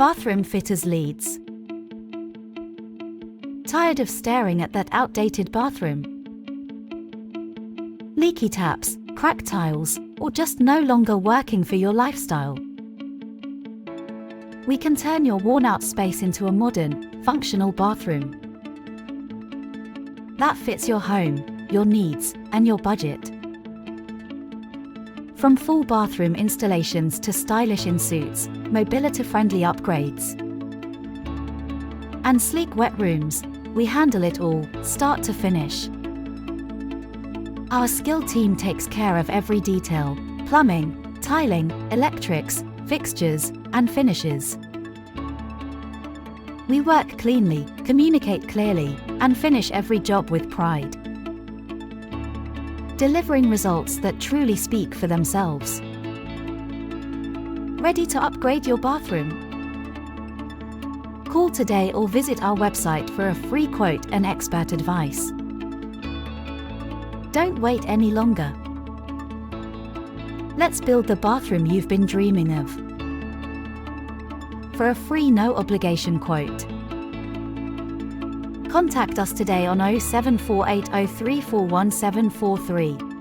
Bathroom Fitters Leeds. Tired of staring at that outdated bathroom? Leaky taps, cracked tiles, or just no longer working for your lifestyle? We can turn your worn-out space into a modern, functional bathroom that fits your home, your needs, and your budget. From full bathroom installations to stylish ensuites, mobility-friendly upgrades, and sleek wet rooms, we handle it all, start to finish. Our skilled team takes care of every detail: plumbing, tiling, electrics, fixtures, and finishes. We work cleanly, communicate clearly, and finish every job with pride, delivering results that truly speak for themselves. Ready to upgrade your bathroom? Call today or visit our website for a free quote and expert advice. Don't wait any longer. Let's build the bathroom you've been dreaming of. For a free no-obligation quote, contact us today on 07480341743.